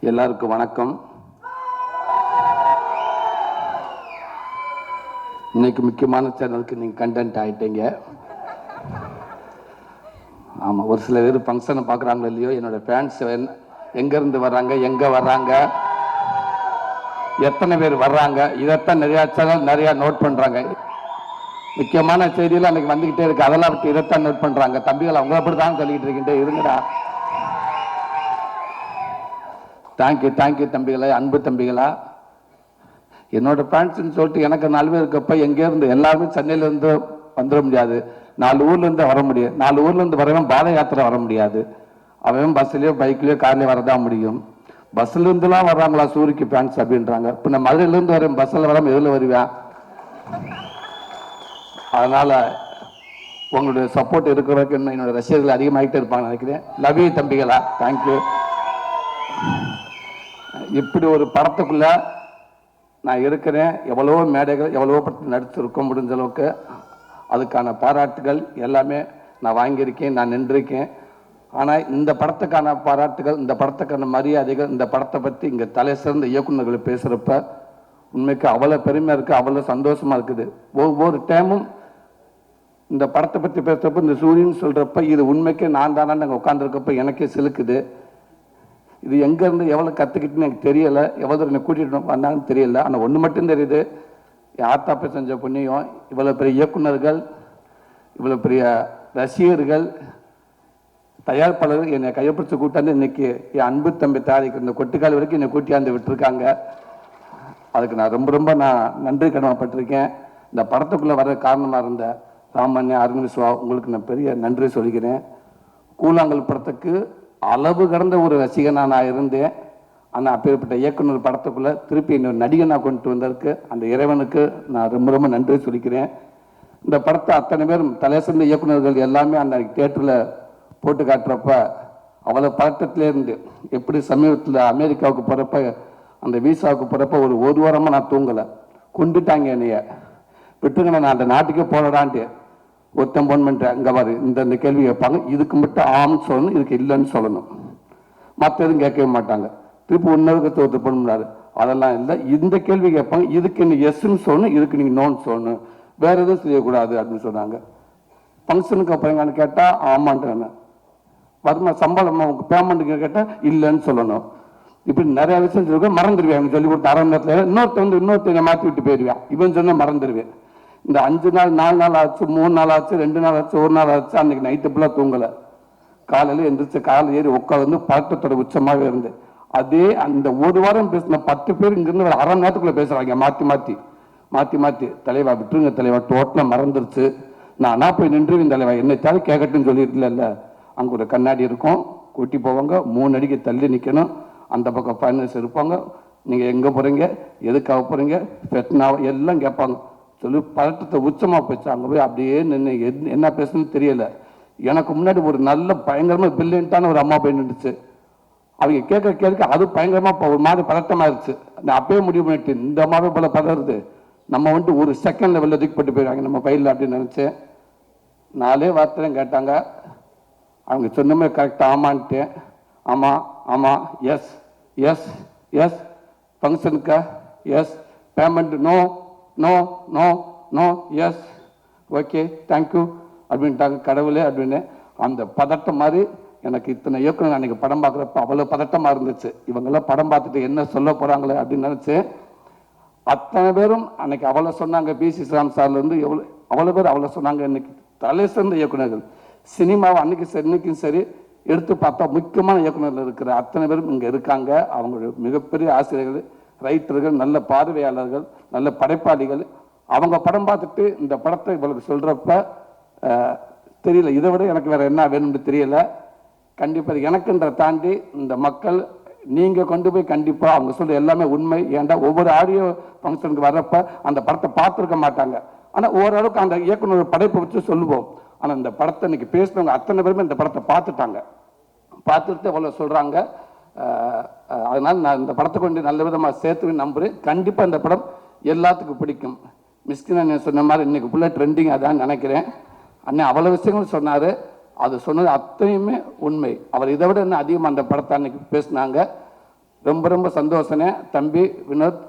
எல்லாருக்கும் வணக்கம். இன்னைக்கு முக்கியமான சேனலுக்கு நீங்கள் கண்டென்ட் ஆகிட்டீங்க. ஆமாம், ஒரு சில பேர் ஃபங்க்ஷனை பார்க்குறாங்களோ இல்லையோ, என்னோட ஃபேன்ஸ் எங்கேருந்து வர்றாங்க, எங்கே வர்றாங்க, எத்தனை பேர் வர்றாங்க, இதைத்தான் நிறையா சேனல் நிறையா நோட் பண்ணுறாங்க. முக்கியமான செய்தியெல்லாம் அன்றைக்கி வந்துக்கிட்டே இருக்குது, அதெல்லாம் விட்டு இதைத்தான் நோட் பண்ணுறாங்க. தம்பிகள் அவங்க அப்படி தான் சொல்லிக்கிட்டு இருக்கிட்டே இருங்கடா. தேங்க்யூ தேங்க்யூ தம்பிகளா, அன்பு தம்பிகளா. என்னோட ஃபேன்ஸ்ன்னு சொல்லிட்டு எனக்கு 4 பேர் இருக்கப்ப எங்கேருந்து எல்லாருமே சென்னையிலேருந்து வந்துட முடியாது, 4 ஊர்லேருந்து வர முடியும். 4 ஊர்லேருந்து வரவன் பாத யாத்திரை வர முடியாது, அவன் பஸ்லேயோ பைக்லேயோ கார்லேயோ வரதான் முடியும். பஸ்லேருந்துலாம் வர்றாங்களா சூரிக்கு ஃபேன்ஸ் அப்படின்றாங்க. இப்போ நான் மதுரையிலேருந்து வரேன், பஸ்ஸில் வராமல் எதில் வருவேன்? அதனால் உங்களுடைய சப்போர்ட் இருக்கிறதுக்கு இன்னும் என்னோட ரசிகர்கள் அதிகமாகிட்டே இருப்பாங்க நினைக்கிறேன். லவ் யூ தம்பிகளா, தேங்க்யூ. இப்படி ஒரு படத்துக்குள்ள நான் இருக்கிறேன். எவ்வளவோ மேடைகள், எவ்வளவோ படத்தில் நடிச்சிருக்க முடிஞ்ச அளவுக்கு அதுக்கான பாராட்டுகள் எல்லாமே நான் வாங்கியிருக்கேன், நான் நின்றிருக்கேன். ஆனால் இந்த படத்துக்கான பாராட்டுகள், இந்த படத்துக்கான மரியாதைகள், இந்த படத்தை பற்றி இங்கே தலை சிறந்த இயக்குநர்கள் பேசுகிறப்ப உண்மைக்கு அவ்வளோ பெருமையாக இருக்குது, அவ்வளோ சந்தோஷமாக இருக்குது. ஒவ்வொரு டைமும் இந்த படத்தை பற்றி பேசுகிறப்ப, இந்த சூரியன் சொல்கிறப்ப இது உண்மைக்கு நான் தானே நாங்கள் உட்காந்துருக்கப்ப எனக்கே சிலுக்குது. இது எங்கேருந்து எவ்வளோ கற்றுக்கிட்டுன்னு எனக்கு தெரியலை, எவ்வளோ என்னை கூட்டிகிட்டு வந்தாங்கன்னு தெரியல. ஆனால் ஒன்று மட்டும் தெரியுது, என் ஆத்தாப்பை செஞ்ச புண்ணியம், இவ்வளோ பெரிய இயக்குநர்கள், இவ்வளோ பெரிய ரசிகர்கள், தயாரிப்பாளர்கள் என்னை கையப்பிடிச்சு கூட்டாந்து இன்னைக்கு என் அன்பு தம்பி தயாரிக்கிற இந்த கொட்டுக்கால் வரைக்கும் என்னை கூட்டியாந்து விட்டுருக்காங்க. அதுக்கு நான் ரொம்ப ரொம்ப நன்றி கடமைப்பட்டிருக்கேன். இந்த படத்துக்குள்ளே வர காரணமாக இருந்த ராமண்ணே, அரவிந்த் சிவா, உங்களுக்கு நான் பெரிய நன்றி சொல்லிக்கிறேன். கூழாங்கல் படத்துக்கு அளவு கடந்த ஒரு ரசிகனாக நான் இருந்தேன். ஆனால் அப்பேற்பட்ட இயக்குனர் படத்துக்குள்ளே திருப்பி இன்னொரு நடிகனாக கொண்டு வந்ததுக்கு அந்த இறைவனுக்கு நான் ரொம்ப ரொம்ப நன்றி சொல்லிக்கிறேன். இந்த படத்தை அத்தனை பேரும் தலை சிறந்த இயக்குநர்கள் எல்லாமே அந்த தியேட்டரில் போட்டு காட்டுறப்ப அவ்வளோ பதட்டத்திலேருந்து, எப்படி சமீபத்தில் அமெரிக்காவுக்கு போகிறப்ப அந்த வீசாவுக்கு போகிறப்ப ஒரு வாரமாக நான் தூங்கலை. கொண்டுட்டாங்க என்னைய, விட்டுங்க நான் அந்த நாட்டுக்கே போகலான்ட்டு. ஒருத்தன் போன் பண்ணிட்டு அங்கே வரு இந்த கேள்வி கேட்பாங்க, இதுக்கு மட்டும் ஆம்னு சொல்லணும், இதுக்கு இல்லைன்னு சொல்லணும், மற்ற எதுவும் கேட்கவே மாட்டாங்க. திருப்பி இன்னொருக்கு ஒருத்தர் பண்ணாரு, அதெல்லாம் இல்லை, இந்த கேள்வி கேட்பாங்க, இதுக்கு நீ எஸ்ன்னு சொல்லணும், இதுக்கு நீங்கள் நோன்னு சொல்லணும், வேற எதுவும் செய்யக்கூடாது அப்படின்னு சொன்னாங்க. ஃபங்க்ஷனுக்கு அப்புறம் கேட்டால் ஆமான்ட்டு, வருமா சம்பளம் பேமெண்ட்டுக்கு கேட்டால் இல்லைன்னு சொல்லணும். இப்படி நிறைய விஷயம் சொல்லுவேன், மறந்துடுவேன். சொல்லி கொடுத்த 1/2 மணி நேரத்தில் இன்னொருத்தனை மாற்றி விட்டு போயிடுவேன். இவன் சொன்னால் மறந்துடுவேன். இந்த 5 நாள் 4 நாள் ஆச்சு, 3 நாள் ஆச்சு, 2 நாள் ஆச்சு, 1 நாள் ஆச்சு. அன்னைக்கு நைட்டு ஃபுல்லாக தூங்கலை. காலையில் எந்திரிச்சு காலையில் ஏறி உட்காந்து பதட்டத்தோட உச்சமாக இருந்து அதே அந்த ஒரு வாரம் பேசின 10 பேர் இங்கிருந்து ஒரு 1/2 மணி நேரத்துக்குள்ளே பேசுகிறாங்க, மாற்றி மாற்றி தலைவா விட்டுருங்க தலைவா, டோட்டலாக மறந்துருச்சு, நானா போய் நின்றுவின் தலைவா, என்னை தவிர கேட்கட்டுன்னு சொல்லியிருக்கல. அங்கே ஒரு கண்ணாடி இருக்கும், கூட்டி போவாங்க, 3 அடிக்கு தள்ளி நிற்கணும். அந்த பக்கம் ஃபைனல்ஸ் இருப்பாங்க, நீங்கள் எங்கே போகிறீங்க, எதுக்காக போகிறீங்க, பெட்னாவோ எல்லாம் கேட்பாங்க. சொல்லி பதட்டத்தை உச்சமாக போச்சு. அங்கே போய் அப்படியே நின்று என்ன பேசணும்னு தெரியல. எனக்கு முன்னாடி ஒரு நல்ல பயங்கரமாக பில்லியன்ட்டான ஒரு அம்மா போய் நின்றுச்சு. அவங்க கேட்க அது பயங்கரமாக ஒரு மாதிரி பதட்டமாயிருச்சு. நான் அப்பயே முடிவு பண்ணிட்டு, இந்த அம்மாவே போல பதறுது, நம்ம வந்துட்டு ஒரு செகண்ட் லெவலில் தூக்கிப்பட்டு போயிடுவாங்க நம்ம பையில் அப்படின்னு நினச்சேன். 4 வார்த்தையும் கேட்டாங்க. அவங்க சொன்னமே கரெக்டாக ஆமான்ட்டேன். ஆமாம் ஆமாம், எஸ் எஸ் எஸ், ஃபங்க்ஷனுக்கா yes, payment no no no no, yes okay thank you அப்படின்ட்டாங்க. கடவுளே அப்படின்னு அந்த பதட்டம் மாதிரி எனக்கு இத்தனை இயக்குனர் அன்றைக்கி படம் பார்க்குறப்ப அவ்வளோ பதட்டமாக இருந்துச்சு. இவங்கெல்லாம் படம் பார்த்துட்டு என்ன சொல்ல போகிறாங்களே அப்படின்னு நினச்சி அத்தனை பேரும் அன்னைக்கு அவ்வளோ சொன்னாங்க. பிசி ஸ்ரீராம் சார்லேருந்து அவ்வளோ பேர் அவ்வளோ சொன்னாங்க. இன்னைக்கு தலை சிறந்த இயக்குநர்கள் சினிமாவை இன்னைக்கும் சரி எடுத்து பார்த்தா முக்கியமான இயக்குநர்கள் இருக்கிற அத்தனை பேரும் இங்கே இருக்காங்க. அவங்களுடைய மிகப்பெரிய ஆசிரியர்கள், ரைட்டர்கள், நல்ல பார்வையாளர்கள், நல்ல படைப்பாளிகள். அவங்க படம் பார்த்துட்டு இந்த படத்தை இவங்களுக்கு சொல்கிறப்ப தெரியல, இதை விட எனக்கு வேறு என்ன வேணும்னு தெரியல. கண்டிப்பாக எனக்குன்ற தாண்டி இந்த மக்கள் நீங்கள் கொண்டு போய் கண்டிப்பாக அவங்க சொல்கிற எல்லாமே உண்மை. ஏன்டா ஒவ்வொரு ஆடியோ ஃபங்க்ஷனுக்கு வர்றப்ப அந்த படத்தை பார்த்துருக்க மாட்டாங்க. ஆனால் ஓரளவுக்கு அந்த இயக்குனர் படைப்பை வச்சு சொல்லுவோம். ஆனால் இந்த படத்தை இன்னைக்கு பேசினவங்க அத்தனை பேருமே இந்த படத்தை பார்த்துட்டாங்க, பார்த்துட்டு அவ்வளோ சொல்கிறாங்க. அதனால் நான் இந்த படத்தை கொண்டு நல்ல விதமாக சேர்த்து நம்புகிறேன். கண்டிப்பாக இந்த படம் எல்லாத்துக்கும் பிடிக்கும். மிஸ்கின் சொன்ன மாதிரி இன்னைக்கு ஃபுல்லாக ட்ரெண்டிங் அதான் நினைக்கிறேன். அண்ணன் அவ்வளோ விஷயங்கள் சொன்னார், அது சொன்னது அத்தனையுமே உண்மை. அவர் இதை விட இன்னும் அதிகமாக அந்த படத்தை அன்னைக்கு பேசினாங்க. ரொம்ப ரொம்ப சந்தோஷனே தம்பி வினோத்,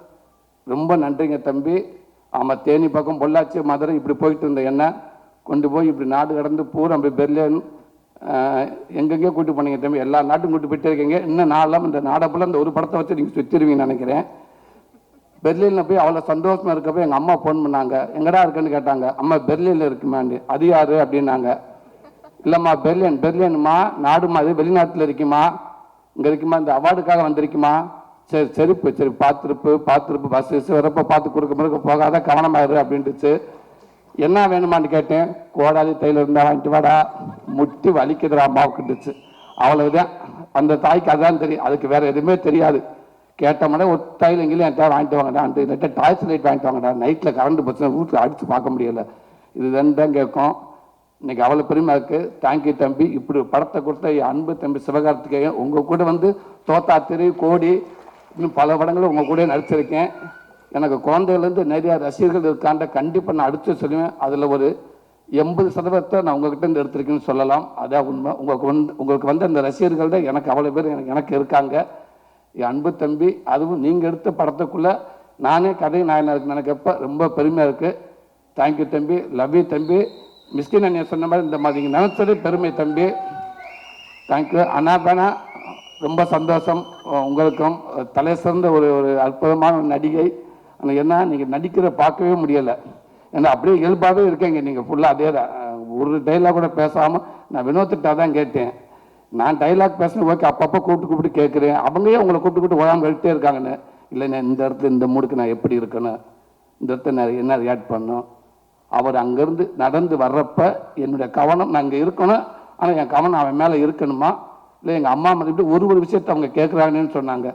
ரொம்ப நன்றிங்க தம்பி. ஆமாம், தேனி பக்கம் பொள்ளாச்சி மதுரை இப்படி போயிட்டு இருந்த என்ன கொண்டு போய் இப்படி நாடு கடந்து பூரா அப்படி பெர்லின் எங்கெங்கேயோ கூட்டு போனீங்க தம்பி. எல்லா நாட்டும் கூட்டு போயிட்டே இருக்கீங்க. இன்னும் நாளெல்லாம் இந்த நாடப்பெல்லாம் இந்த ஒரு படத்தை வச்சு நீங்கள் சுற்றிடுவீங்கன்னு நினைக்கிறேன். பெர்லினில் போய் அவ்வளோ சந்தோஷமாக இருக்கப்போ எங்கள் அம்மா ஃபோன் பண்ணாங்க. எங்கடா இருக்குன்னு கேட்டாங்க. அம்மா பெர்லினில் இருக்குமாண்டு. அது யாரு அப்படின்னாங்க. இல்லைம்மா பெர்லின்மா நாடுமா, அது வெளிநாட்டில் இருக்குமா, இங்கே இருக்குமா, இந்த அவார்டுக்காக வந்திருக்குமா. சரி செருப்பு சரி பார்த்துருப்பு பஸ் வரப்போ பார்த்து கொடுக்க போகாத கவனமாயிரு அப்படின்ட்டுச்சு. என்ன வேணுமான்னு கேட்டேன். கோடாலி தையில் இருந்தால் வாங்கிட்டு வாடா, முட்டி வலிக்குதுடா அம்மாவுக்குண்டுச்சு. அவ்வளவுதான். அந்த தாய்க்கு அதான் தெரியும், அதுக்கு வேற எதுவுமே தெரியாது. கேட்டோம்னா ஒரு தையில் எங்கேயும் என்கிட்ட வாங்கிட்டு வாங்கடா, அந்த டாய்ஸ் லைட் வாங்கிட்டு வாங்கடா, நைட்டில் கரண்ட் போச்சுன்னா வீட்டில் அடித்து பார்க்க முடியல. இதுதான் தான் கேட்கும். இன்னைக்கு அவ்வளோ பெருமை இருக்கு. தேங்க்யூ தம்பி. இப்படி படத்தை கொடுத்த என் அன்பு தம்பி சிவகார்த்திகேயன், உங்கள் கூட வந்து தோத்தா திரு கோடி இன்னும் பல படங்களும் உங்கள் கூட நடிச்சிருக்கேன். எனக்கு குழந்தையிலேருந்து நிறைய ரசிகர்கள் இருக்காண்ட கண்டிப்பாக நான் அடித்து சொல்லுவேன். அதில் ஒரு 80% நான் உங்ககிட்ட இருந்து எடுத்திருக்கேன்னு சொல்லலாம். அதான் உண்மை. உங்களுக்கு வந்து அந்த ரசிகர்கள் தான் எனக்கு அவ்வளோ பேர் எனக்கு இருக்காங்க. என் அன்பு தம்பி, அதுவும் நீங்கள் எடுத்த படத்துக்குள்ளே நானே கதை நாயனாக இருக்கு நினைக்கப்ப ரொம்ப பெருமையாக இருக்குது. தேங்க்யூ தம்பி. லவ் யூ தம்பி. மிஸ்கின் அண்ணன் சொன்ன மாதிரி இந்த மாதிரி நீங்கள் நினச்சது பெருமை தம்பி. தேங்க்யூ அண்ணா. ரொம்ப சந்தோஷம். உங்களுக்கும் தலை சிறந்த ஒரு அற்புதமான நடிகை. ஆனால் என்ன நீங்கள் நடிக்கிற பார்க்கவே முடியலை. ஏன்னா அப்படியே இயல்பாகவே இருக்கீங்க நீங்கள் ஃபுல்லாக. அதே தான், ஒரு டைலாக் கூட பேசாமல். நான் வினோத்திட்ட தான் கேட்டேன். நான் டைலாக் பேசுகிறேன் ஓகே, அப்பப்போ கூப்பிட்டு கேட்குறேன். அவங்களே உங்களை கூப்பிட்டு ஓடாமல் கழிட்டே இருக்காங்கன்னு. இல்லைண்ணே, இந்த இடத்துல இந்த மூடுக்கு நான் எப்படி இருக்கணும், இந்த இடத்துல நான் என்ன ரியாக்ட் பண்ணணும். அவர் அங்கேருந்து நடந்து வர்றப்ப என்னுடைய கவனம் நான் அங்கே இருக்கணும். ஆனால் என் கவனம் அவன் மேலே இருக்கணுமா, இல்லை எங்கள் அம்மா மதிப்பிட்டு ஒரு விஷயத்தை அவங்க கேட்குறாங்கன்னு சொன்னாங்க.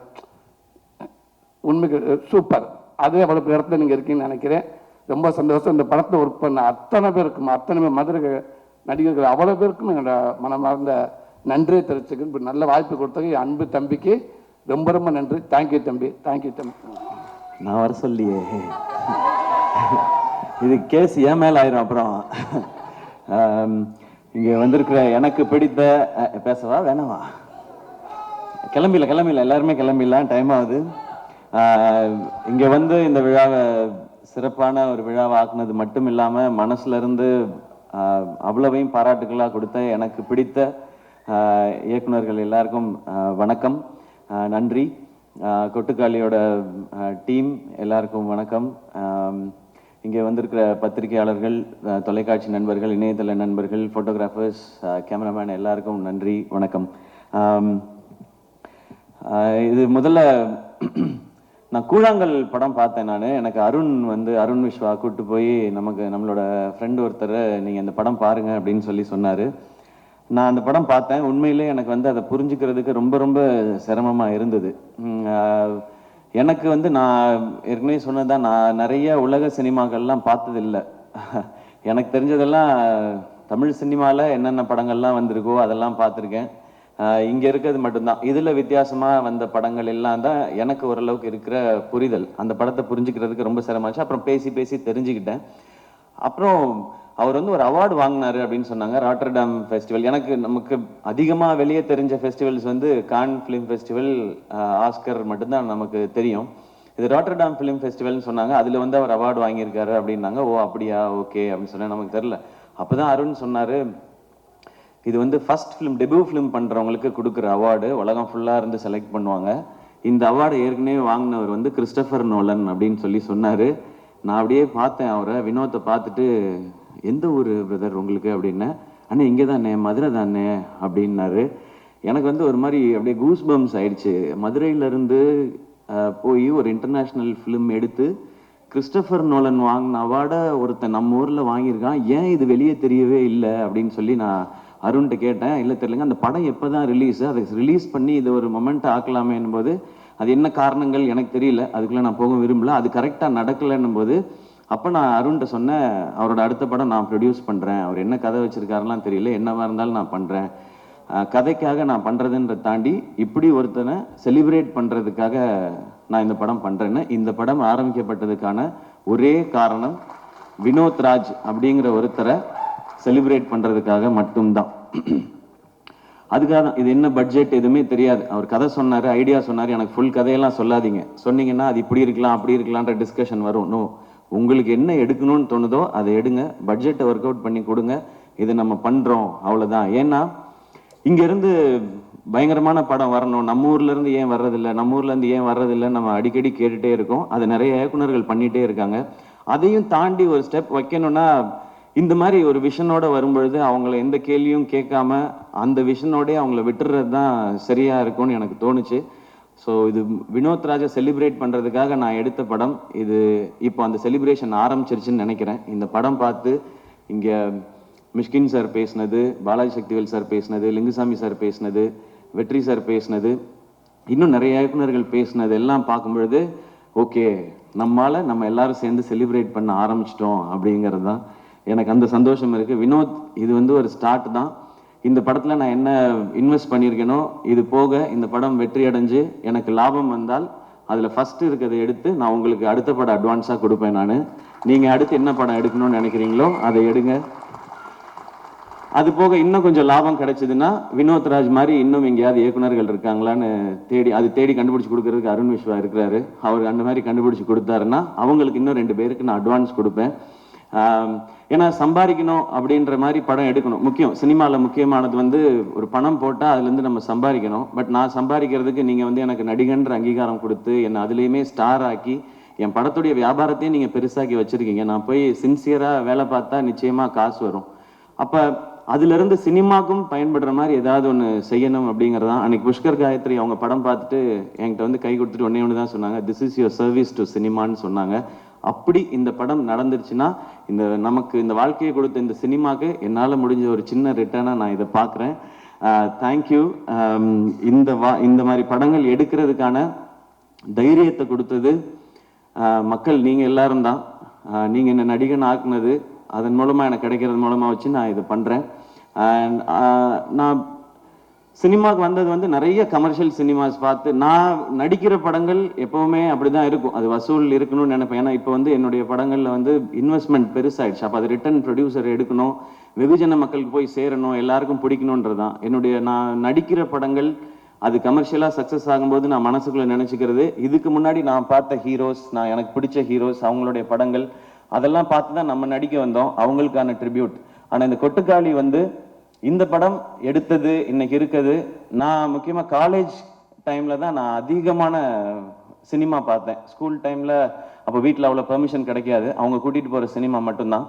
உண்மைக்கு சூப்பர். அதே அவ்வளோ இடத்துல நீங்கள் இருக்கீங்கன்னு நினைக்கிறேன். ரொம்ப சந்தோஷம். இந்த படத்தில் ஒர்க் பண்ண அத்தனை பேருக்கும், அத்தனை பேர் மதுரை நடிகர்கள் அவ்வளோ பேருக்கும் என்னோட மனமார்ந்த நன்றியை தெரிவிச்சுக்கு. இப்போ நல்ல வாய்ப்பு கொடுத்தது என் அன்பு தம்பிக்கு ரொம்ப ரொம்ப நன்றி. தேங்க்யூ தம்பி. தேங்க்யூ தம்பி. நான் வர சொல்லியே, இது கேஸ் ஏன் மேல ஆயிரும். அப்புறம் இங்கே வந்திருக்கிற எனக்கு பிடித்த பேசவா வேணாவா, கிளம்பில எல்லாருமே கிளம்பிடலாம், டைம் ஆகுது. இங்கே வந்து இந்த விழாவை சிறப்பான ஒரு விழாவை ஆக்குனது மட்டும் இல்லாமல் மனசுல இருந்து அவ்வளவையும் பாராட்டுகளாக கொடுத்த எனக்கு பிடித்த இயக்குனர்கள் எல்லாருக்கும் வணக்கம், நன்றி. கொட்டுக்காளியோட டீம் எல்லாருக்கும் வணக்கம். இங்கே வந்திருக்கிற பத்திரிகையாளர்கள், தொலைக்காட்சி நண்பர்கள், இணையதள நண்பர்கள், ஃபோட்டோகிராஃபர்ஸ், கேமராமேன் எல்லாருக்கும் நன்றி, வணக்கம். இது முதல்ல நான் கூழாங்கல் படம் பார்த்தேன். எனக்கு அருண் விஸ்வா கூப்பிட்டு போய் நம்மளோட ஃப்ரெண்டு ஒருத்தர் நீங்கள் இந்த படம் பாருங்க அப்படின்னு சொன்னார். நான் அந்த படம் பார்த்தேன். உண்மையிலே எனக்கு அதை புரிஞ்சுக்கிறதுக்கு ரொம்ப ரொம்ப சிரமமாக இருந்தது. எனக்கு நான் ஏற்கனவே சொன்னதான், நான் நிறைய உலக சினிமாக்கள்லாம் பார்த்ததில்லை. எனக்கு தெரிஞ்சதெல்லாம் தமிழ் சினிமாவில் என்னென்ன படங்கள்லாம் வந்திருக்கோ அதெல்லாம் பார்த்துருக்கேன். இங்கே இருக்கிறது மட்டும்தான். இதில் வித்தியாசமாக வந்த படங்கள் எல்லாம் தான் எனக்கு ஓரளவுக்கு இருக்கிற புரிதல். அந்த படத்தை புரிஞ்சுக்கிறதுக்கு ரொம்ப சிரமமாச்சு. அப்புறம் பேசி தெரிஞ்சுக்கிட்டேன். அப்புறம் அவர் ஒரு அவார்டு வாங்கினாரு அப்படின்னு சொன்னாங்க, ராட்டர்டாம் ஃபெஸ்டிவல். நமக்கு அதிகமாக வெளியே தெரிஞ்ச festivals Cannes film festival, Oscar மட்டும்தான் நமக்கு தெரியும். இது ராட்டர்டாம் ஃபிலிம் ஃபெஸ்டிவல்னு சொன்னாங்க. அதில் அவர் அவார்டு வாங்கியிருக்காரு அப்படின்னாங்க. ஓ அப்படியா, ஓகே அப்படின்னு சொன்னேன். நமக்கு தெரில. அப்போ தான் அருண் சொன்னார், இது ஃபர்ஸ்ட் ஃபிலிம், டெபியூ ஃபிலிம் பண்ணுறவங்களுக்கு கொடுக்குற அவார்டு, உலகம் ஃபுல்லாக இருந்து செலக்ட் பண்ணுவாங்க. இந்த அவார்டு ஏற்கனவே வாங்கினவர் கிறிஸ்டோபர் நோலன் அப்படின்னு சொன்னார். நான் அப்படியே பார்த்தேன் அவரை, வினோத்தை பார்த்துட்டு, எந்த ஊர் பிரதர் உங்களுக்கு அப்படின்னா, அண்ணே இங்கே தானே, மதுரை தானே அப்படின்னாரு. எனக்கு ஒரு மாதிரி அப்படியே கூஸ் பம்ஸ் ஆயிடுச்சு. மதுரையிலேருந்து போய் ஒரு இன்டர்நேஷ்னல் ஃபிலிம் எடுத்து கிறிஸ்டோபர் நோலன் வாங்கின அவார்டை ஒருத்தன் நம்ம ஊரில் வாங்கியிருக்கான், ஏன் இது வெளியே தெரியவே இல்லை அப்படின்னு நான் அருண்கிட்ட கேட்டேன். இல்லை தெரியலங்க, அந்த படம் எப்போ தான் ரிலீஸு, அதை ரிலீஸ் பண்ணி இது ஒரு மொமெண்ட் ஆக்கலாமேன்னும் போது அது என்ன காரணங்கள் எனக்கு தெரியல, அதுக்குள்ளே நான் போக விரும்பல, அது கரெக்டாக நடக்கலைன்னும் போது அப்போ நான் அருண்கிட்ட சொன்னேன், அவரோட அடுத்த படம் நான் ப்ரொடியூஸ் பண்ணுறேன், அவர் என்ன கதை வச்சுருக்காருலாம் தெரியல, என்னவா இருந்தாலும் நான் பண்ணுறேன், கதைக்காக நான் பண்ணுறதுன்ற தாண்டி இப்படி ஒருத்தனை செலிப்ரேட் பண்ணுறதுக்காக நான் இந்த படம் பண்ணுறேன்னு. இந்த படம் ஆரம்பிக்கப்பட்டதுக்கான ஒரே காரணம் வினோத் ராஜ் அப்படிங்கிற ஒருத்தரை செலிப்ரேட் பண்ணுறதுக்காக மட்டும்தான். அதுக்காக தான். இது என்ன பட்ஜெட் எதுவுமே தெரியாது. அவர் கதை சொன்னார், ஐடியா சொன்னார், எனக்கு ஃபுல் கதையெல்லாம் சொல்லாதீங்க. சொன்னீங்கன்னா அது இப்படி இருக்கலாம் அப்படி இருக்கலான்ற டிஸ்கஷன் வரும். நோ, உங்களுக்கு என்ன எடுக்கணும்னு தோணுதோ அதை எடுங்க, பட்ஜெட்டை ஒர்க் அவுட் பண்ணி கொடுங்க, இது நம்ம பண்ணுறோம், அவ்வளோதான். ஏன்னா இங்கேருந்து பயங்கரமான படம் வரணும், நம்ம ஊர்ல இருந்து ஏன் வர்றதில்லை, நம்ம ஊர்ல இருந்து ஏன் வர்றதில்லை, நம்ம அடிக்கடி கேட்டுட்டே இருக்கோம். அது நிறைய இயக்குனர்கள் பண்ணிட்டே இருக்காங்க. அதையும் தாண்டி ஒரு ஸ்டெப் வைக்கணும்னா இந்த மாதிரி ஒரு விஷனோட வரும்பொழுது அவங்கள எந்த கேள்வியும் கேட்காம அந்த விஷனோடய அவங்கள விட்டுறது தான் சரியா இருக்கும்னு எனக்கு தோணுச்சு. ஸோ இது வினோத் ராஜை செலிப்ரேட் பண்ணுறதுக்காக நான் எடுத்த படம் இது. இப்போ அந்த செலிப்ரேஷன் ஆரம்பிச்சிருச்சுன்னு நினைக்கிறேன். இந்த படம் பார்த்து இங்கே மிஷ்கின் சார் பேசினது, பாலாஜி சக்திவேல் சார் பேசினது, லிங்குசாமி சார் பேசினது, வெற்றி சார் பேசினது, இன்னும் நிறைய இயக்குனர்கள் பேசினது எல்லாம் பார்க்கும்பொழுது ஓகே, நம்ம எல்லாரும் சேர்ந்து செலிப்ரேட் பண்ண ஆரம்பிச்சிட்டோம் அப்படிங்கிறது தான் எனக்கு அந்த சந்தோஷம் இருக்குது. வினோத், இது வந்து ஒரு ஸ்டார்ட் தான். இந்த படத்தில் நான் என்ன இன்வெஸ்ட் பண்ணியிருக்கேனோ இது போக இந்த படம் வெற்றி அடைஞ்சு எனக்கு லாபம் வந்தால் அதில் ஃபஸ்ட்டு இருக்கிறத எடுத்து நான் உங்களுக்கு அடுத்த படம் அட்வான்ஸாக கொடுப்பேன். நீங்கள் அடுத்து என்ன படம் எடுக்கணும்னு நினைக்கிறீங்களோ அதை எடுங்க. அது போக இன்னும் கொஞ்சம் லாபம் கிடைச்சதுன்னா வினோத் ராஜ் மாதிரி இன்னும் எங்கேயாவது இயக்குனர்கள் இருக்காங்களான்னு தேடி கண்டுபிடிச்சி கொடுக்கறதுக்கு அருண் விஸ்வா இருக்கிறாரு. அவர் அந்த மாதிரி கண்டுபிடிச்சி கொடுத்தாருன்னா அவங்களுக்கு இன்னும் 2 பேருக்கு நான் அட்வான்ஸ் கொடுப்பேன். ஏன்னா சம்பாதிக்கணும் அப்படின்ற மாதிரி படம் எடுக்கணும். முக்கியம், சினிமாவில் முக்கியமானது வந்து ஒரு பணம் போட்டால் அதுலேருந்து நம்ம சம்பாதிக்கணும். பட் நான் சம்பாதிக்கிறதுக்கு நீங்கள் வந்து எனக்கு நடிகன்ற அங்கீகாரம் கொடுத்து என்னை அதுலேயுமே ஸ்டார் ஆக்கி என் படத்துடைய வியாபாரத்தையும் நீங்கள் பெருசாக்கி வச்சுருக்கீங்க. நான் போய் சின்சியராக வேலை பார்த்தா நிச்சயமாக காசு வரும். அப்போ அதுலேருந்து சினிமாக்கும் பயன்படுற மாதிரி ஏதாவது ஒன்று செய்யணும் அப்படிங்கிறதான். அன்னைக்கு புஷ்கர் காயத்ரி அவங்க படம் பார்த்துட்டு என்கிட்ட வந்து கை கொடுத்துட்டு ஒன்று தான் சொன்னாங்க, this is your service to சினிமான்னு சொன்னாங்க. அப்படி இந்த படம் நடந்துருச்சுன்னா நமக்கு இந்த வாழ்க்கையை கொடுத்த இந்த சினிமாவுக்கு என்னால் முடிஞ்ச ஒரு சின்ன ரிட்டர்னாக நான் இதை பார்க்குறேன். தேங்க்யூ. இந்த மாதிரி படங்கள் எடுக்கிறதுக்கான தைரியத்தை கொடுத்தது மக்கள், நீங்கள் எல்லாரும் தான். நீங்கள் என்ன நடிகன் ஆக்குனது, அதன் மூலமாக எனக்கு கிடைக்கிறது மூலமாக வச்சு நான் இதை பண்ணுறேன். அண்ட் நான் சினிமாவுக்கு வந்தது வந்து நிறைய கமர்ஷியல் சினிமாஸ் பார்த்து. நான் நடிக்கிற படங்கள் எப்போவுமே அப்படி தான் இருக்கும், அது வசூல் இருக்கணும்னு நினைப்பேன். ஏன்னா இப்போ வந்து என்னுடைய படங்களில் வந்து இன்வெஸ்ட்மெண்ட் பெருசாகிடுச்சு. அப்போ அது ரிட்டர்ன் ப்ரொடியூசர் எடுக்கணும், வெகுஜன மக்களுக்கு போய் சேரணும், எல்லாருக்கும் பிடிக்கணுன்றது தான் நான் நடிக்கிற படங்கள். அது கமர்ஷியலாக சக்ஸஸ் ஆகும்போது நான் மனசுக்குள்ளே நினச்சிக்கிறது, இதுக்கு முன்னாடி நான் பார்த்த ஹீரோஸ், எனக்கு பிடிச்ச ஹீரோஸ், அவங்களுடைய படங்கள் அதெல்லாம் பார்த்து தான் நம்ம நடிக்க வந்தோம், அவங்களுக்கான ட்ரிபியூட். ஆனால் இந்த கொட்டுக்காளி வந்து இந்த படம் எடுத்தது இன்னைக்கு இருக்குது. நான் முக்கியமாக காலேஜ் டைமில் தான் நான் அதிகமான சினிமா பார்த்தேன். ஸ்கூல் டைமில் அப்போ வீட்டில் அவ்வளோ பெர்மிஷன் கிடைக்காது, அவங்க கூட்டிகிட்டு போகிற சினிமா மட்டும்தான்.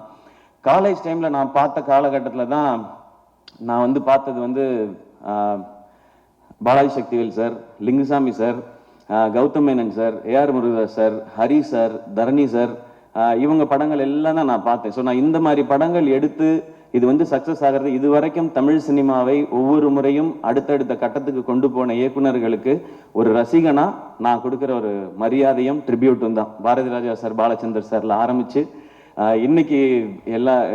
காலேஜ் டைமில் நான் பார்த்த காலகட்டத்தில் தான் நான் வந்து பார்த்தது வந்து Balaji Sakthivel sir, Lingusamy sir, Gautham Menon sir, AR Murugadoss sir, Hari sir, Dharani sir, இவங்க படங்கள் எல்லாம் தான் நான் பார்த்தேன். ஸோ நான் இந்த மாதிரி படங்கள் எடுத்து இது வந்து சக்ஸஸ் ஆகிறது, இது வரைக்கும் தமிழ் சினிமாவை ஒவ்வொரு முறையும் அடுத்தடுத்த கட்டத்துக்கு கொண்டு போன இயக்குனர்களுக்கு ஒரு ரசிகனா நான் கொடுக்குற ஒரு மரியாதையும் ட்ரிபியூட்டும் தான். பாரதி ராஜா சார், பாலச்சந்தர் சார்ல ஆரம்பிச்சு இன்னைக்கு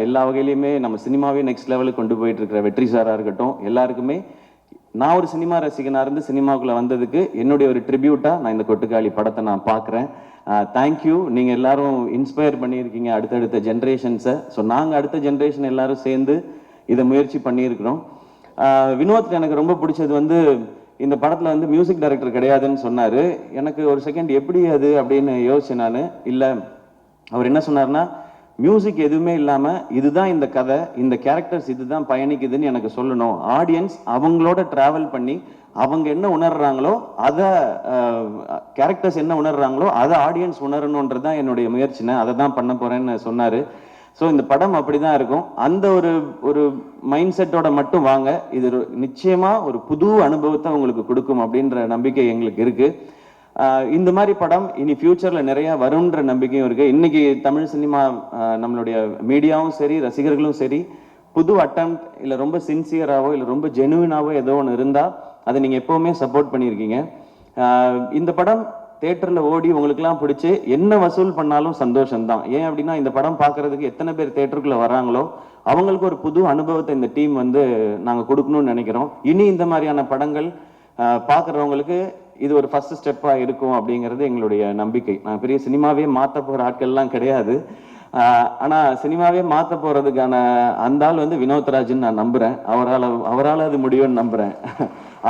எல்லா வகையிலையுமே நம்ம சினிமாவே நெக்ஸ்ட் லெவலுக்கு கொண்டு போயிட்டு இருக்கிற வெற்றி சாரா இருக்கட்டும், எல்லாருக்குமே நான் ஒரு சினிமா ரசிகனா இருந்து சினிமாவுக்குள்ள வந்ததுக்கு என்னுடைய ஒரு ட்ரிபியூட்டா நான் இந்த கொட்டுக்காளி படத்தை நான் பார்க்குறேன். தேங்க்யூ. நீங்கள் எல்லாரும் இன்ஸ்பயர் பண்ணியிருக்கீங்க அடுத்தடுத்த ஜென்ரேஷன்ஸை. ஸோ நாங்கள் அடுத்த ஜென்ரேஷன் எல்லாரும் சேர்ந்து இதை முயற்சி பண்ணியிருக்கிறோம். வினோத் எனக்கு ரொம்ப பிடிச்சது வந்து இந்த படத்தில் வந்து மியூசிக் டைரக்டர் கிடையாதுன்னு சொன்னார். எனக்கு ஒரு செகண்ட் எப்படி அது அப்படின்னு யோசிச்சேன் நான். இல்லை, அவர் என்ன சொன்னார்னா, மியூசிக் எதுவுமே இல்லாமல் இதுதான் இந்த கதை, இந்த கேரக்டர்ஸ் இதுதான் பயணிக்குதுன்னு எனக்கு சொல்லணும். ஆடியன்ஸ் அவங்களோட ட்ராவல் பண்ணி அவங்க என்ன உணர்றாங்களோ அதை, கேரக்டர்ஸ் என்ன உணர்றாங்களோ அதை ஆடியன்ஸ் உணரணுன்றது தான் என்னுடைய முயற்சினை, அதை தான் பண்ண போகிறேன்னு சொன்னார். ஸோ இந்த படம் அப்படி தான் இருக்கும். அந்த ஒரு மைண்ட் செட்டோட மட்டும் வாங்க, இது நிச்சயமாக ஒரு புது அனுபவத்தை உங்களுக்கு கொடுக்கும் அப்படின்ற நம்பிக்கை எங்களுக்கு இருக்குது. இந்த மாதிரி படம் இனி ஃபியூச்சரில் நிறையா வரும்ன்ற நம்பிக்கையும் இருக்குது. இன்னைக்கு தமிழ் சினிமா, நம்மளுடைய மீடியாவும் சரி, ரசிகர்களும் சரி, புது அட்டெம்ப்ட் இல்லை ரொம்ப சின்சியராகவோ இல்லை ரொம்ப ஜெனுவினாவோ ஏதோ ஒன்று இருந்தால் அதை நீங்கள் எப்போவுமே சப்போர்ட் பண்ணியிருக்கீங்க. இந்த படம் தேட்டரில் ஓடி உங்களுக்குலாம் பிடிச்சி என்ன வசூல் பண்ணாலும் சந்தோஷம்தான். ஏன் அப்படின்னா இந்த படம் பார்க்கறதுக்கு எத்தனை பேர் தேட்டருக்குள்ளே வராங்களோ அவங்களுக்கு ஒரு புது அனுபவத்தை இந்த டீம் வந்து நாங்கள் கொடுக்கணும்னு நினைக்கிறோம். இனி இந்த மாதிரியான படங்கள் பார்க்குறவங்களுக்கு இது ஒரு ஃபர்ஸ்ட் ஸ்டெப்பாக இருக்கும் அப்படிங்கிறது எங்களுடைய நம்பிக்கை. நான் பெரிய சினிமாவே மாற்ற போகிற ஆட்கள்லாம் கிடையாது. ஆனா சினிமாவே மாத்த போறதுக்கான அந்த ஆள் வந்து வினோத்ராஜ்னு நான் நம்புறேன். அவரால் அது முடியும்னு நம்புறேன்.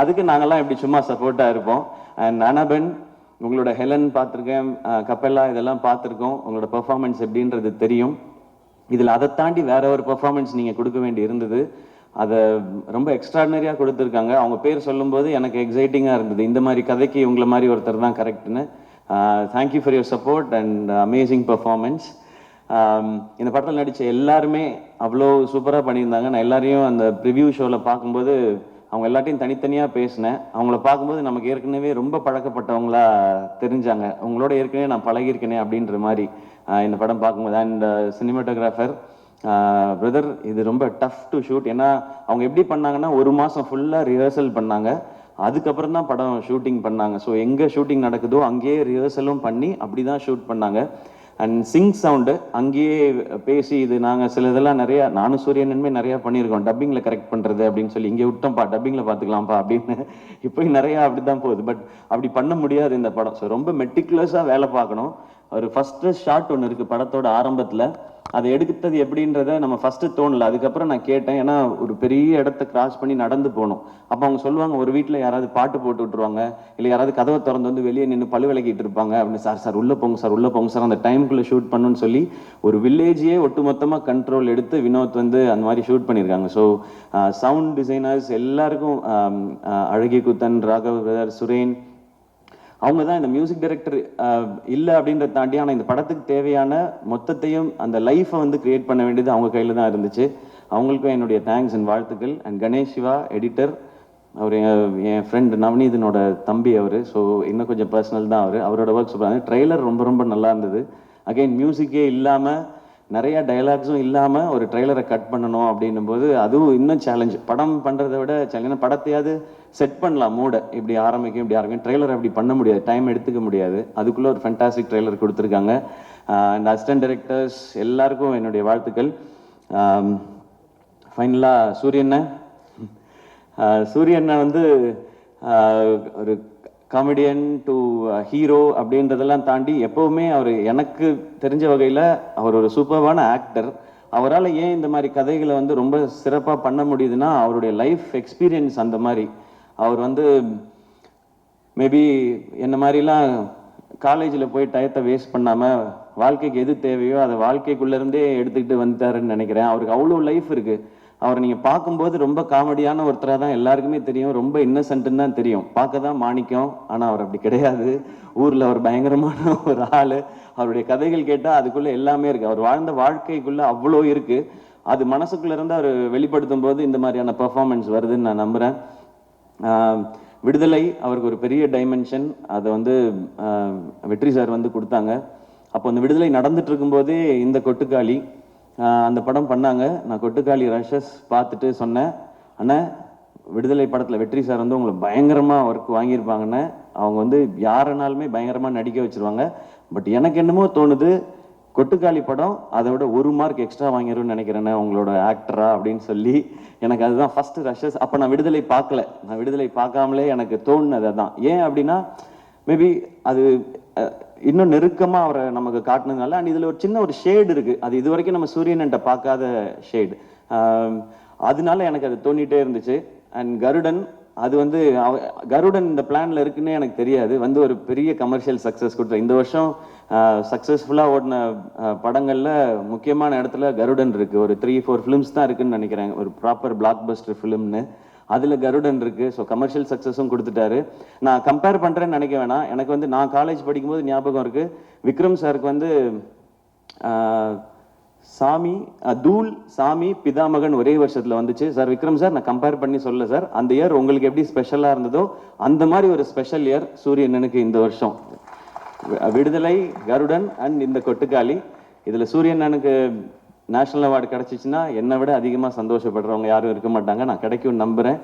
அதுக்கு நாங்கெல்லாம் இப்படி சும்மா சப்போர்ட்டா இருப்போம். அண்ட் அனபென், உங்களோட ஹெலன் பார்த்துருக்கேன், கப்பெல்லா இதெல்லாம் பார்த்துருக்கோம். உங்களோட பெர்ஃபார்மன்ஸ் எப்படின்றது தெரியும். இதில் அதை தாண்டி வேற ஒரு பெர்ஃபார்மன்ஸ் நீங்கள் கொடுக்க வேண்டி இருந்தது. அதை ரொம்ப எக்ஸ்ட்ராடினரியாக கொடுத்துருக்காங்க. அவங்க பேர் சொல்லும்போது எனக்கு எக்ஸைட்டிங்காக இருந்தது. இந்த மாதிரி கதைக்கு உங்களை மாதிரி ஒருத்தர் தான் கரெக்ட்னு. Thank you for your support and amazing performance. இந்த படத்தில் நடித்த எல்லாருமே அவ்வளோ சூப்பராக பண்ணியிருந்தாங்க. நான் எல்லாரையும் அந்த ப்ரிவ்யூ ஷோவில் பார்க்கும்போது அவங்க எல்லாத்தையும் தனித்தனியாக பேசினேன். அவங்கள பார்க்கும்போது நமக்கு ஏற்கனவே ரொம்ப பழக்கப்பட்டவங்களா தெரிஞ்சாங்க. உங்களோட ஏற்கனவே நான் பழகியிருக்கேனே அப்படின்ற மாதிரி இந்த படம் பார்க்கும்போது. அண்ட் சினிமாட்டோகிராஃபர் பிரதர், இது ரொம்ப டஃப் டு ஷூட். ஏன்னா அவங்க எப்படி பண்ணாங்கன்னா 1 மாதம் ஃபுல்லாக ரிஹர்சல் பண்ணாங்க. அதுக்கப்புறம் தான் படம் ஷூட்டிங் பண்ணாங்க. ஸோ எங்கே ஷூட்டிங் நடக்குதோ அங்கேயே ரிஹர்சலும் பண்ணி அப்படி தான் ஷூட் பண்ணாங்க. அண்ட் சிங் சவுண்டு அங்கேயே பேசி, இது நாங்கள் சில இதெல்லாம் நிறையா, நானும் சூரியனுமே நிறையா பண்ணியிருக்கோம். டப்பிங்கில் கரெக்ட் பண்ணுறது அப்படின்னு சொல்லி, இங்கே விட்டோம்ப்பா டப்பிங்கில் பார்த்துக்கலாம்ப்பா அப்படின்னு இப்போ நிறையா அப்படி தான் போகுது. பட் அப்படி பண்ண முடியாது இந்த படம். ஸோ ரொம்ப மெட்டிகுலஸாக வேலை பார்க்கணும். ஒரு ஃபஸ்ட்டு ஷாட் ஒன்று இருக்குது படத்தோட ஆரம்பத்தில். அதை எடுத்தது எப்படின்றத நம்ம ஃபஸ்ட்டு தோணலை. அதுக்கப்புறம் நான் கேட்டேன். ஏன்னா ஒரு பெரிய இடத்த கிராஸ் பண்ணி நடந்து போகணும். அப்போ அவங்க சொல்லுவாங்க, ஒரு வீட்டில் யாராவது பாட்டு போட்டு விட்டுருவாங்க, இல்லை யாராவது கதவை திறந்து வந்து வெளியே நின்று பழு விளக்கிட்டு இருப்பாங்க அப்படின்னு. சார் உள்ளே போங்க சார், உள்ளே போங்க சார், அந்த டைமுக்குள்ளே ஷூட் பண்ணுன்னு சொல்லி ஒரு வில்லேஜையே ஒட்டுமொத்தமாக கண்ட்ரோல் எடுத்து வினோத் வந்து அந்த மாதிரி ஷூட் பண்ணியிருக்காங்க. ஸோ சவுண்ட் டிசைனர்ஸ் எல்லாருக்கும், அழகிய குத்தன், ராகவ் பிரதர், சுரேன், அவங்க தான் இந்த மியூசிக் டைரக்டர் இல்லை அப்படின்றத தாண்டி. ஆனால் இந்த படத்துக்கு தேவையான மொத்தத்தையும் அந்த லைஃப்பை வந்து கிரியேட் பண்ண வேண்டியது அவங்க கையில் தான் இருந்துச்சு. அவங்களுக்கும் என்னுடைய தேங்க்ஸ் அண்ட் வாழ்த்துக்கள். அண்ட் கணேஷ் சிவா எடிட்டர், அவர் என் ஃப்ரெண்ட் நவநீதனோட தம்பி அவர். ஸோ இன்னும் கொஞ்சம் பர்சனல் தான் அவரோட ஒர்க் சூப்பராக. ட்ரெய்லர் ரொம்ப ரொம்ப நல்லா இருந்தது. அகைன் மியூசிக்கே இல்லாமல், நிறைய டயலாக்ஸும் இல்லாமல் ஒரு ட்ரெய்லரை கட் பண்ணணும் அப்படின்னும் போது அதுவும் இன்னும் சேலஞ்ச். படம் பண்ணுறதை விட சேலஞ்ச். படத்தையாவது செட் பண்ணலாம், மூடை இப்படி ஆரம்பிக்கும் ட்ரெய்லர் அப்படி பண்ண முடியாது, டைம் எடுத்துக்க முடியாது. அதுக்குள்ளே ஒரு ஃபென்டாஸ்டிக் ட்ரெய்லர் கொடுத்துருக்காங்க. அண்ட் அசிஸ்டன்ட் டைரக்டர்ஸ் எல்லாருக்கும் என்னுடைய வாழ்த்துக்கள். ஃபைனலாக சூரியண்ணை வந்து ஒரு காமெடியன் டு ஹீரோ அப்படின்றதெல்லாம் தாண்டி எப்போவுமே அவர் எனக்கு தெரிஞ்ச வகையில் அவர் ஒரு சூப்பர்வான ஆக்டர். அவரால் ஏன் இந்த மாதிரி கதைகளை வந்து ரொம்ப சிறப்பாக பண்ண முடியுதுன்னா அவருடைய லைஃப் எக்ஸ்பீரியன்ஸ் அந்த மாதிரி. அவர் வந்து மேபி என்ன மாதிரிலாம் காலேஜில் போய் டயத்தை வேஸ்ட் பண்ணாமல் வாழ்க்கைக்கு எது தேவையோ அதை வாழ்க்கைக்குள்ளேருந்தே எடுத்துக்கிட்டு வந்துட்டாருன்னு நினைக்கிறேன். அவருக்கு அவ்வளோ லைஃப் இருக்குது. அவரை நீங்கள் பார்க்கும்போது ரொம்ப காமெடியான ஒருத்தராக தான் எல்லாருக்குமே தெரியும். ரொம்ப இன்னசென்ட்டுன்னு தான் தெரியும். பார்க்க தான் மாணிக்கம், ஆனால் அவர் அப்படி கிடையாது. ஊரில் அவர் பயங்கரமான ஒரு ஆள். அவருடைய கதைகள் கேட்டால் அதுக்குள்ளே எல்லாமே இருக்குது. அவர் வாழ்ந்த வாழ்க்கைக்குள்ளே அவ்வளோ இருக்குது. அது மனசுக்குள்ளேருந்து அவர் வெளிப்படுத்தும் போது இந்த மாதிரியான பெர்ஃபார்மன்ஸ் வருதுன்னு நான் நம்புகிறேன். விடுதலை அவருக்கு ஒரு பெரிய டைமென்ஷன். அதை வந்து வெற்றி சார் வந்து கொடுத்தாங்க. அப்போ அந்த விடுதலை நடந்துட்டு இருக்கும்போதே இந்த கொட்டுக்காளி அந்த படம் பண்ணாங்க. நான் கொட்டுக்காளி ரஷஸ் பார்த்துட்டு சொன்னேன், அண்ணா விடுதலை படத்தில் வெற்றி சார் வந்து உங்களை பயங்கரமாக ஒர்க் வாங்கியிருப்பாங்கன்னு. அவங்க வந்து யாருனாலுமே பயங்கரமாக நடிக்க வச்சுருவாங்க. பட் எனக்கு என்னமோ தோணுது, கொட்டுக்காளி படம் அதை விட 1 மார்க் எக்ஸ்ட்ரா வாங்கிடும்னு நினைக்கிறேண்ணே உங்களோட ஆக்டரா அப்படின்னு சொல்லி. எனக்கு அதுதான் ஃபஸ்ட்டு ரஷஸ். அப்போ நான் விடுதலை பார்க்கல. நான் விடுதலை பார்க்காமலே எனக்கு தோணுனது தான். ஏன் அப்படின்னா மேபி அது இன்னும் நெருக்கமாக அவரை நமக்கு காட்டினதுனால. அண்ட் இதில் ஒரு சின்ன ஒரு ஷேடு இருக்குது. அது இது வரைக்கும் நம்ம சூரியன்கிட்ட பார்க்காத ஷேடு. அதனால எனக்கு அது தோண்டிகிட்டே இருந்துச்சு. அண்ட் கருடன், அது வந்து கருடன் இந்த பிளான்ல இருக்குன்னு எனக்கு தெரியாது. வந்து ஒரு பெரிய கமர்ஷியல் சக்ஸஸ் கொடுத்த இந்த வருஷம் சக்ஸஸ்ஃபுல்லாக ஓடின படங்களில் முக்கியமான இடத்துல கருடன் இருக்குது. ஒரு 3-4 ஃபிலிம்ஸ் தான் இருக்குன்னு நினைக்கிறேன், ஒரு ப்ராப்பர் பிளாக் பஸ்டர் ஃபிலிம்னு. அதில் கருடன் இருக்குது. ஸோ கமர்ஷியல் சக்ஸஸும் கொடுத்துட்டாரு. நான் கம்பேர் பண்ணுறேன்னு நினைக்க வேணாம். எனக்கு வந்து நான் காலேஜ் படிக்கும்போது ஞாபகம் இருக்குது, விக்ரம் சாருக்கு வந்து தூள், சாமி, பிதாமகன் ஒரே வருஷத்தில் வந்துச்சு. சார் விக்ரம் சார், நான் கம்பேர் பண்ணி சொல்ல சார், அந்த இயர் உங்களுக்கு எப்படி ஸ்பெஷலாக இருந்ததோ அந்த மாதிரி ஒரு ஸ்பெஷல் இயர் சூரியனனுக்கு இந்த வருஷம். விடுதலை, கருடன் அண்ட் இந்த கொட்டுக்காளி. இதில் சூரியனனுக்கு நேஷனல் அவார்டு கிடச்சிச்சின்னா என்னை விட அதிகமாக சந்தோஷப்படுறவங்க யாரும் இருக்க மாட்டாங்க. நான் கிடைக்கும்னு நம்புகிறேன்.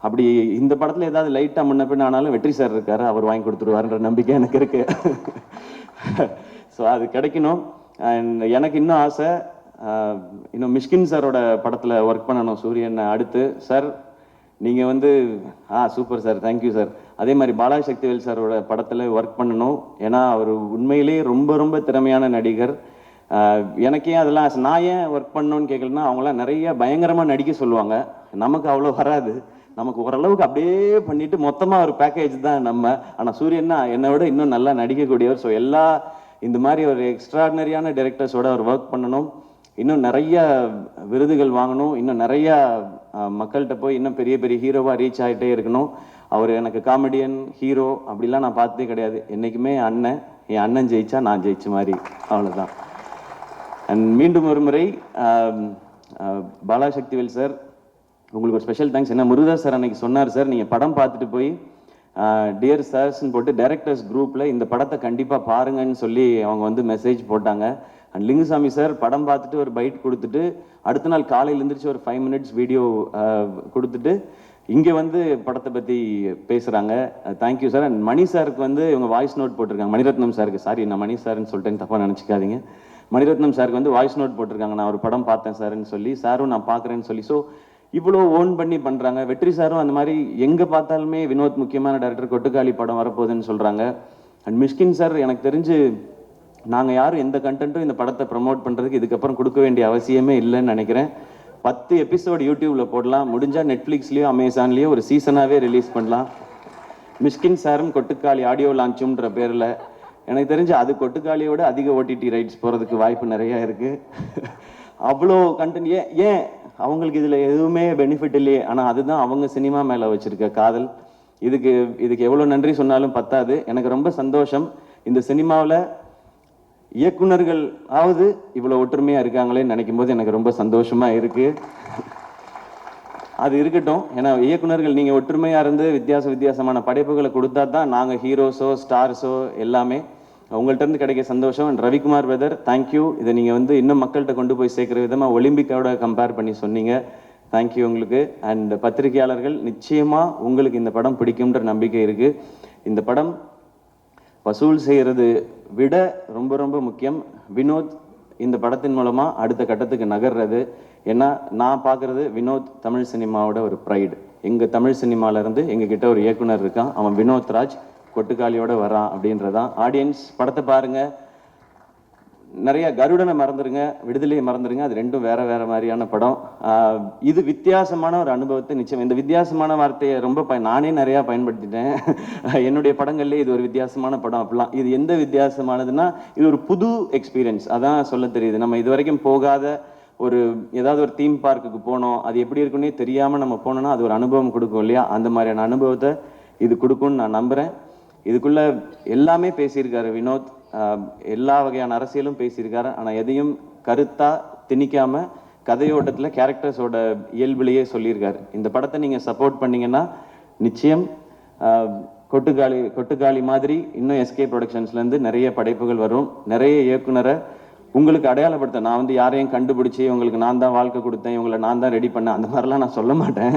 அப்படி இந்த படத்தில் ஏதாவது லைட்டாக முன்ன பின்ன ஆனாலும் வெற்றி சார் இருக்காரு, அவர் வாங்கி கொடுத்துருவாருன்ற நம்பிக்கை எனக்கு இருக்கு. ஸோ அது கிடைக்கணும். அண்ட் எனக்கு இன்னும் ஆசை, இன்னும் மிஷ்கின் சாரோட படத்தில் ஒர்க் பண்ணணும் சூரியன் அடுத்து. சார் நீங்கள் வந்து சூப்பர் சார், தேங்க்யூ சார். அதே மாதிரி பாலா சக்திவேல் சாரோட படத்தில் ஒர்க் பண்ணணும். ஏன்னா அவர் உண்மையிலேயே ரொம்ப ரொம்ப திறமையான நடிகர். எனக்கே அதெல்லாம் நான் ஏன் ஒர்க் பண்ணணும்னு கேட்கலன்னா அவங்களாம் நிறைய பயங்கரமாக நடிக்க சொல்லுவாங்க. நமக்கு அவ்வளோ வராது. நமக்கு ஓரளவுக்கு அப்படியே பண்ணிட்டு மொத்தமாக ஒரு பேக்கேஜ் தான் நம்ம. ஆனால் சூரியன்னா என்னை விட இன்னும் நல்லா நடிக்கக்கூடியவர். ஸோ எல்லா இந்த மாதிரி ஒரு எக்ஸ்ட்ராடினரியான டைரக்டர்ஸோட அவர் ஒர்க் பண்ணணும், இன்னும் நிறைய விருதுகள் வாங்கணும், இன்னும் நிறைய மக்கள்கிட்ட போய் இன்னும் பெரிய பெரிய ஹீரோவாக ரீச் ஆகிட்டே இருக்கணும். அவர் எனக்கு காமெடியன் ஹீரோ அப்படிலாம் நான் பார்த்ததே கிடையாது. என்றைக்குமே அண்ணன், என் அண்ணன் ஜெயிச்சா நான் ஜெயிச்ச மாதிரி, அவ்வளோதான். அண்ட் மீண்டும் ஒரு முறை பாலாசக்திவேல் சார், உங்களுக்கு ஒரு ஸ்பெஷல் தேங்க்ஸ். என்ன முருகதாஸ் சார் அன்னைக்கு சொன்னார், சார் நீங்கள் படம் பார்த்துட்டு போய் டியர் சார்ஸ்ன்னு போட்டு டைரக்டர்ஸ் குரூப்பில் இந்த படத்தை கண்டிப்பாக பாருங்கன்னு சொல்லி அவங்க வந்து மெசேஜ் போட்டாங்க. அண்ட் லிங்குசாமி சார் படம் பார்த்துட்டு ஒரு பைட் கொடுத்துட்டு அடுத்த நாள் காலையில் எழுந்திரிச்சு ஒரு 5 minutes வீடியோ கொடுத்துட்டு இங்கே வந்து படத்தை பற்றி பேசுகிறாங்க. Thank you sir. அண்ட் மணி சாருக்கு வந்து இவங்க வாய்ஸ் நோட் போட்டிருக்காங்க. மணிரத்னம் சாருக்கு, சாரி நான் மணி சார்ன்னு சொல்லிட்டேன்னு தப்பாக நினச்சிக்காதீங்க. மணிரத்னம் சாருக்கு வந்து வாய்ஸ் நோட் போட்டிருக்காங்க, நான் ஒரு படம் பார்த்தேன் சார்ன்னு சொல்லி, சாரும் நான் பார்க்குறேன்னு சொல்லி. ஸோ இவ்வளோ ஓன் பண்ணி பண்ணுறாங்க. வெற்றி சாரும் அந்த மாதிரி எங்கே பார்த்தாலுமே வினோத் முக்கியமான டைரக்டர், கொட்டுக்காளி படம் வரப்போகுதுன்னு சொல்கிறாங்க. அண்ட் மிஷ்கின் சார், எனக்கு தெரிஞ்சு நாங்கள் யாரும் எந்த கண்டென்ட்டும் இந்த படத்தை ப்ரமோட் பண்ணுறதுக்கு இதுக்கப்புறம் கொடுக்க வேண்டிய அவசியமே இல்லைன்னு நினைக்கிறேன். 10 எபிசோடு யூடியூப்பில் போடலாம், முடிஞ்சால் நெட்ஃப்ளிக்ஸ்லேயோ அமேசான்லேயோ ஒரு சீசனாகவே ரிலீஸ் பண்ணலாம். மிஷ்கின் சாரும் கொட்டுக்காளி ஆடியோ லான்ச்சுன்ற பேரில் எனக்கு தெரிஞ்சு அது கொட்டுக்காளியோட அதிக OTT ரைட்ஸ் போகிறதுக்கு வாய்ப்பு நிறையா இருக்குது. அவ்வளோ கண்டென்ட் ஏன் அவங்களுக்கு இதில் எதுவுமே பெனிஃபிட் இல்லையே. ஆனால் அதுதான் அவங்க சினிமா மேலே வச்சுருக்க காதல். இதுக்கு எவ்வளோ நன்றி சொன்னாலும் பத்தாது. எனக்கு ரொம்ப சந்தோஷம், இந்த சினிமாவில் இயக்குனர்கள் ஆவது இவ்வளோ ஒற்றுமையாக இருக்காங்களேன்னு நினைக்கும் போது எனக்கு ரொம்ப சந்தோஷமாக இருக்குது. அது இருக்கட்டும், ஏன்னா இயக்குனர்கள் நீங்கள் ஒற்றுமையாக இருந்து வித்தியாசமான படைப்புகளை கொடுத்தா தான் நாங்கள் ஹீரோஸோ ஸ்டார்ஸோ எல்லாமே. உங்கள்கிட்ட இருந்து கிடைக்க சந்தோஷம். And Ravikumar brother, thank you. இதை நீங்கள் வந்து இன்னும் மக்கள்கிட்ட கொண்டு போய் சேர்க்குற விதமாக ஒலிம்பிக்கோட கம்பேர் பண்ணி சொன்னீங்க, தேங்க்யூ உங்களுக்கு. அண்ட் பத்திரிகையாளர்கள், நிச்சயமாக உங்களுக்கு இந்த படம் பிடிக்கும்ன்ற நம்பிக்கை இருக்குது. இந்த படம் வசூல் செய்கிறது விட ரொம்ப ரொம்ப முக்கியம் வினோத் இந்த படத்தின் மூலமாக அடுத்த கட்டத்துக்கு நகர்றது. ஏன்னா நான் பார்க்குறது வினோத் தமிழ் சினிமாவோட ஒரு ப்ரைடு. எங்கள் தமிழ் சினிமாவிலேருந்து எங்ககிட்ட ஒரு இயக்குனர் இருக்கான், அவன் வினோத் ராஜ், கொட்டுக்காளியோட வரான் அப்படின்றதான். ஆடியன்ஸ் படத்தை பாருங்கள். நிறைய கருடனை மறந்துடுங்க, விடுதலையை மறந்துடுங்க, அது ரெண்டும் வேற வேற மாதிரியான படம். இது வித்தியாசமான ஒரு அனுபவத்தை நிச்சயம். இந்த வித்தியாசமான வார்த்தையை ரொம்ப நானே நிறையா பயன்படுத்திட்டேன் என்னுடைய படங்கள்லேயே. இது ஒரு வித்தியாசமான படம் அப்படிலாம். இது எந்த வித்தியாசமானதுன்னா இது ஒரு புது எக்ஸ்பீரியன்ஸ், அதான் சொல்ல தெரியுது. நம்ம இது வரைக்கும் போகாத ஏதாவது ஒரு தீம் பார்க்குக்கு போனோம், அது எப்படி இருக்குன்னே தெரியாமல் நம்ம போனோம்னா அது ஒரு அனுபவம் கொடுக்கும் இல்லையா. அந்த மாதிரியான அனுபவத்தை இது கொடுக்கும்னு நான் நம்புகிறேன். இதுக்குள்ள எல்லாமே பேசியிருக்காரு வினோத், எல்லா வகையான அரசியலும் பேசியிருக்காரு. ஆனால் எதையும் கருத்தா திணிக்காம கதையோட்டத்தில் கேரக்டர்ஸோட இயல்பிலேயே சொல்லியிருக்காரு. இந்த படத்தை நீங்கள் சப்போர்ட் பண்ணீங்கன்னா நிச்சயம் கொட்டுக்காளி மாதிரி இன்னும் SK ப்ரொடக்ஷன்ஸ்லேருந்து நிறைய படைப்புகள் வரும். நிறைய இயக்குனரை உங்களுக்கு அடையாளப்படுத்த, நான் வந்து யாரையும் கண்டுபிடிச்சி உங்களுக்கு நான் தான் வாழ்க்கை கொடுத்தேன், இவங்களை நான் தான் ரெடி பண்ணேன், அந்த மாதிரிலாம் நான் சொல்ல மாட்டேன்.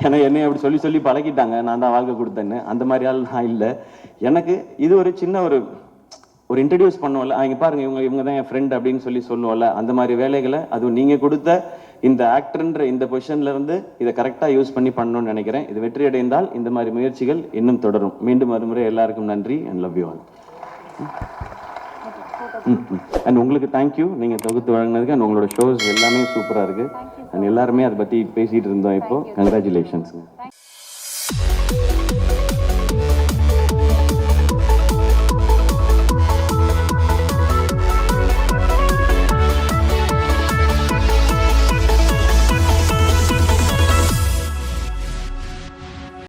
ஏன்னா என்னை அப்படி சொல்லி பழகிட்டாங்க, நான் தான் வாழ்க்கை கொடுத்தேன்னு. அந்த மாதிரியால் நான் இல்லை. எனக்கு இது ஒரு சின்ன ஒரு இன்ட்ரடியூஸ் பண்ணுவோம்ல, இங்கே பாருங்க இவங்க தான் என் ஃப்ரெண்ட் அப்படின்னு சொல்லுவோம்ல, அந்த மாதிரி வேலைகளை அதுவும் நீங்கள் கொடுத்த இந்த ஆக்டர்ன்ற இந்த பொசிஷன்லேருந்து இதை கரெக்டாக யூஸ் பண்ணி பண்ணணும்னு நினைக்கிறேன். இது வெற்றி அடைந்தால் இந்த மாதிரி முயற்சிகள் இன்னும் தொடரும். மீண்டும் மறுமுறை எல்லாருக்கும் நன்றி and love you all. And உங்களுக்கு தேங்க்யூ, நீங்கள் தொகுத்து வழங்கினதுக்கு. அண்ட் உங்களோட ஷோஸ் எல்லாமே சூப்பராக இருக்குது. அண்ட் எல்லாருமே அதை பற்றி பேசிகிட்டு இருந்தோம். இப்போது கங்க்ராச்சுலேஷன்ஸுங்க.